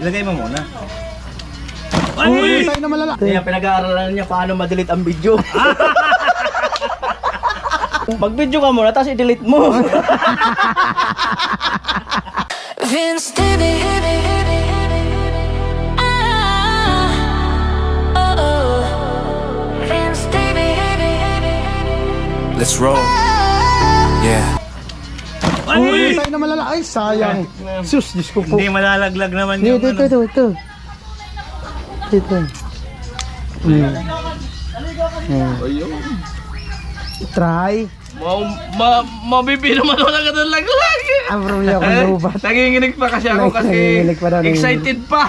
Ilagay mo muna. Ay! Tayo na malala. Kaya pinag-aaralan niya paano ma-delete ang video. Mag-video ka muna, tapos i-delete mo. Vince TV. Vince TV. Let's roll. Yeah. Ay! Tayo na malala. Ay, sayang. Sus, Diyos ko po. Hindi malalaglag naman yung ano. Ito. Try. Mabibi naman ako na ganun laglag. Abro niya akong lubat. Nanginginig pa kasi ako kasi Nanginginig pa daw, excited pa.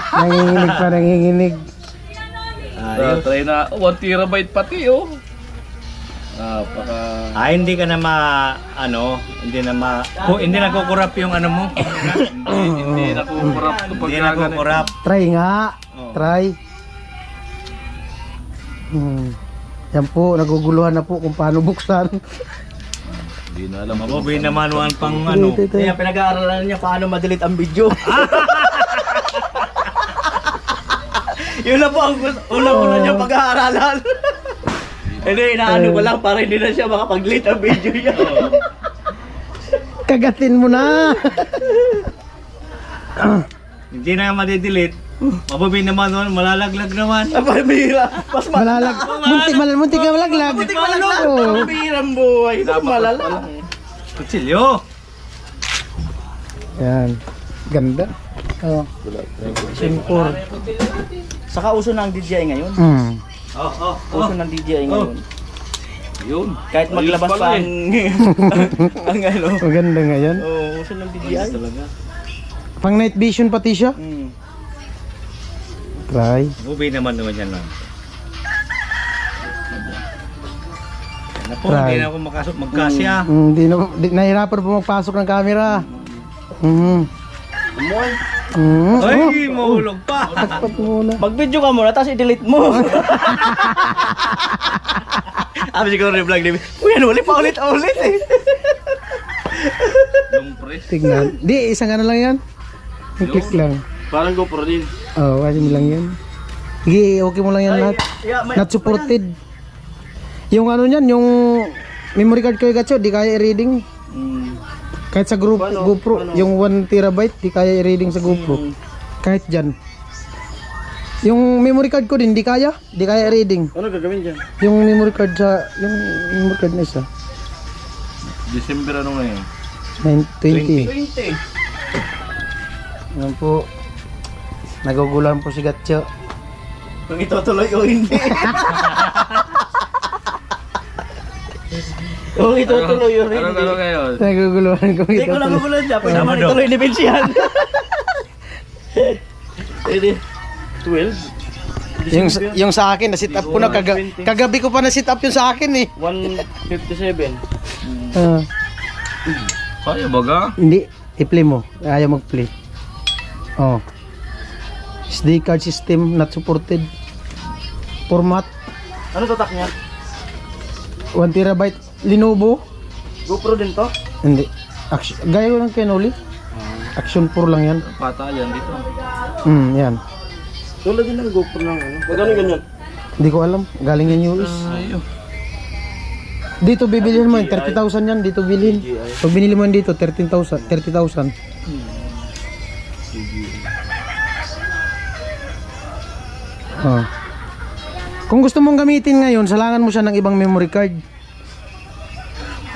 Nanginginig. Try na 1 terabyte pati oh. Hindi ka na hindi na kukurap yung ano mo. Hindi nakukurap to pag Hindi na kukurap. Try nga. Oh. Try. Yan po, naguguluhan na po kung paano buksan. Hindi na alam. Mabubi naman one pang ano. Kaya pinag-aaralan niya paano ma-delete ang video. Yun na po ang una niya pag-aaralan. Hindi, inaano ko lang para hindi na siya makapag-delete ang video niya. Kagatin mo na. Hindi na madidelete. Mabubi naman nun, malalaglag naman. Pambira. Mas Malalag. Muntik ka malaglag. Oo. Pambirang buhay. Malala. Kutsilyo. Yan. Ganda. Oh. Simpor. Saka uso na ang DJI ngayon. Uso ng DJI ngayon. Yun. Kahit maglabas pa ang ang ano. Maganda ngayon. Uso ng DJI. Pang night vision pati siya. Try. Mabubi naman yan lang. Napo, Try. hindi na ako magkasya. Nahirapan po magpasok ng camera. Ay, mahulog pa. Takpat muna. Mag-video ka muna, tapos i-delete mo. Sabi siguro yung vlog ni uy, ano ulit eh. Long press. Tignan. Di, isang ano lang yan. Click lang. Parang GoPro din. Oo, kasi mo lang yan. Sige, okay mo lang yan lahat. Not supported. Yung ano niyan, yung memory card ko yung gacho, di kaya i-reading. Kahit sa GoPro, yung 1 terabyte, di kaya i-reading sa GoPro. Kahit dyan. Yung memory card ko din, di kaya i-reading. Ano gagawin dyan? Yung memory card na isa. December ano ngayon? 20. Yan po. Nagugulan po si Gatcho. Kung itutuloy o hindi. Kung itutuloy o hindi. Ano ngayon? Naguguluhan ko Hindi ko lang magulan dyan. Pwede naman ituloy ni Vince yan. 12? Yung sa akin, na-sit up ko na. Kagabi ko pa na-sit up yung sa akin eh. 157. Kaya baga? Hindi, i-play mo. Ayaw mag-play. Oh. SD card system not supported. Format Ano tatak niya? 1 terabyte. Lenovo. GoPro din to? Hindi. Gaya ko ng Kenoli. Action 4 lang yan. Pata yan dito. Yan. Tulad din ng GoPro ng ano. Magkano ganyan? Hindi ko alam. Galing yan US. Dito bibilihan mo yun. 30,000 yan. Dito bilhin. Pag binili mo yun dito, 30,000. Oh. Kung gusto mong gamitin ngayon, salangan mo siya ng ibang memory card.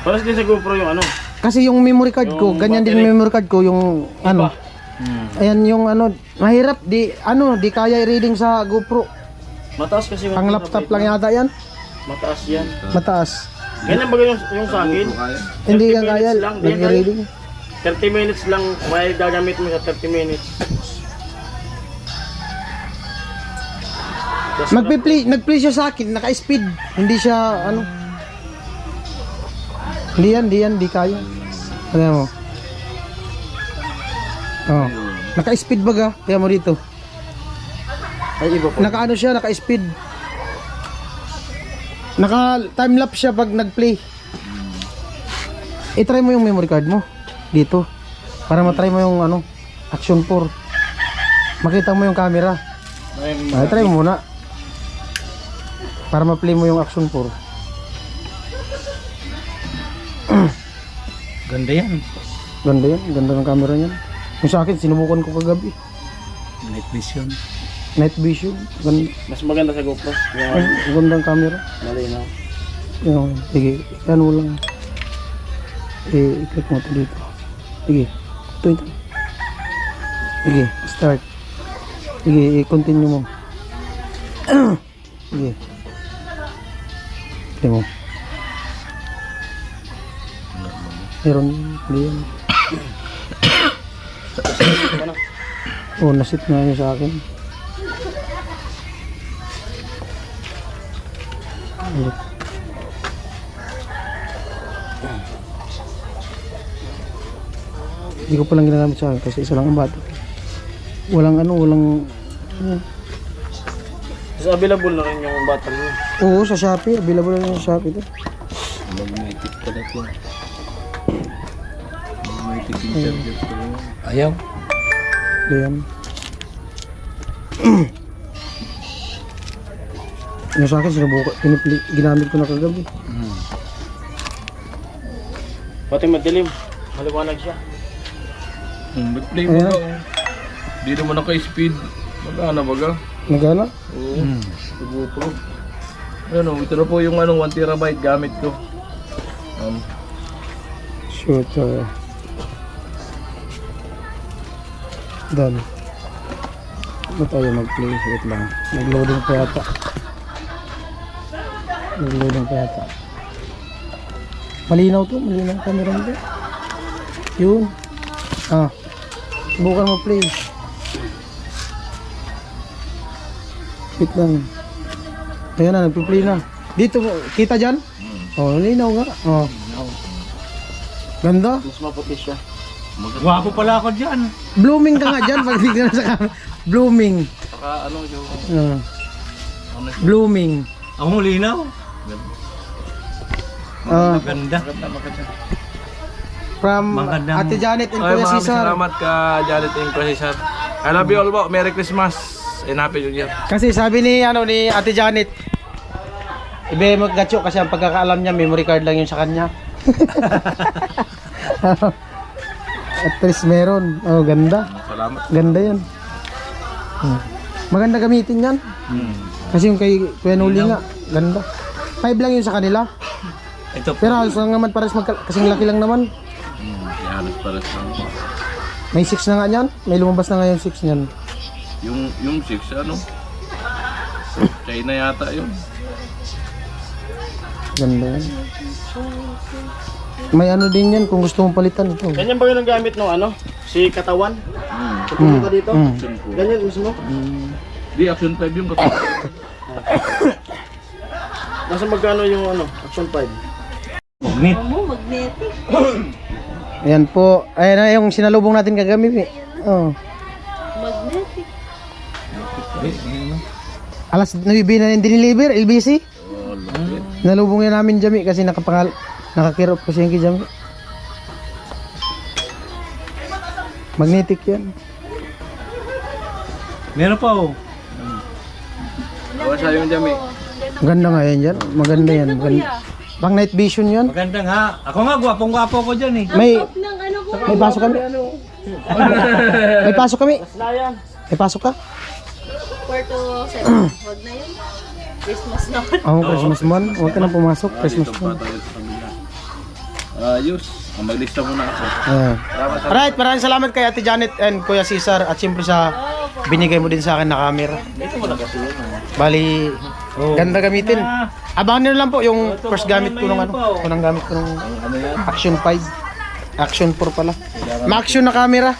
Paras din sa GoPro yung ano. Kasi yung memory card ko, ganyan din yung memory card ko, yung ano. Ayan yung ano, mahirap di kaya i-reading sa GoPro. Mataas kasi Pang laptop lang yata yan. Mataas yan. Mataas. Ganyan ba yung sa akin? Hindi 30 yan kaya minutes lang, di nag-reading. 30 minutes lang may gagamit mo sa 30 minutes. Nag-play siya sa akin, naka-speed. Hindi siya ano. Hindi kaya. Ano mo? Oh. Naka-speed baga, kaya mo dito. Ay iba po. Naka-ano siya, naka-speed. Naka-time lapse siya pag nag-play. I-try mo yung memory card mo dito para matry mo yung ano, Action 4. Makita mo yung camera. Ay, try mo muna. Para ma-play mo yung Action 4. Ganda yan. Ganda yan, ganda ng camera niyan. Yung sa akin, sinubukan ko kagabi. Night vision. Night vision. Ganda, Mas maganda sa GoPro. ay, ganda ng camera. Malinaw. Yung, sige, ano mo lang. I-click mo ito dito. Sige, ito. Sige, start. Sige, i-continue mo. Sige. Sige mo. Meron yan. Oh, nasit na yun sa akin. Hindi ko palang ginagamit sa akin kasi isa lang ang bata. Walang ano. So, available na rin yung battery. Oo, sa Shopee. Available na sa Shopee ito. Magnetic pala ito. Magnetic interview ko. Ayaw. Ayan. Yung sa akin, sinubukan. Ginamit ko na kagabi. Pati madilim. Maliwanag siya. Nag-play mo ka. Di naman naka-speed. Magana baga. Nagana? Oo. Sa GoPro. Ayun o, ito na po yung 1 terabyte gamit ko. Shooter. Done. Ano tayo mag-play? Wait lang. Nag-loading pa yata. Malinaw to. Malinaw ang camera nito. Yun. Subukan mo play. Wait lang. Ayan na, nagpi-play na. Dito, kita dyan? Oh, linaw nga. Oh. Ganda. Mas maputi siya. Gwapo pala ako dyan. Blooming ka nga dyan pag tignan sa camera. Blooming. Saka ano yung... Blooming. Ang linaw. Ganda. From Magandang- Ate Janet and Ay, Kuya maraming Cesar. salamat ka, Janet and Kuya Cesar. I love you all po. Merry Christmas and Happy New Year. Kasi sabi ni Ate Janet, ibe maggatyo kasi ang pagkakaalam niya memory card lang yun sa kanya. At least meron. Oh, ganda. Salamat. Ganda 'yan. Maganda gamitin 'yan. Kasi yung kay Kuya Noli nga, ganda. 5 lang yun sa kanila. Ito po. Pero halos lang naman pares kasing laki lang naman. Halos para sa... May 6 na nga niyan. May lumabas na nga yung 6 niyan. Yung 6 ano? China yata yun. Ganda yan. May ano din yan kung gusto mong palitan. Ito. Ganyan ba yung gamit ng ano? Si Katawan? Pupunta dito? Ganyan mismo? Di, Action 5 yung kapag. Nasa magkano yung ano? Action 5? Magnet. Ayan po. Ayan na yung sinalubong natin kagabi. Oh. Magnetic. Alas 9 na yung diniliver, LBC. Nalubong yan namin Jami kasi nakakirop kasi yung kay Jami. Magnetic yan. Meron pa oh. Awa sa yung Jami. Maganda nga yan dyan. Maganda yan. Maganda. Pang night vision yan. Maganda nga. Ako nga gwapong-gwapo ko dyan eh. May Ng ano ko. may pasok kami. May pasok kami. Layan. May pasok ka? 4 to 7. Huwag na yun. Christmas na. Oh, Christmas man. Huwag ka nang pumasok. Christmas Dito pa man. tayo sa kabila. Ayos. Maglista muna ako. Ayan. Alright, maraming salamat kay Ate Janet and Kuya Cesar at siyempre sa binigay mo din sa akin na camera. Bali, ganda gamitin. Abangan nyo lang po yung first gamit ko nung unang gamit ko nung Action 5. Action 4 pala. Ma-action na camera.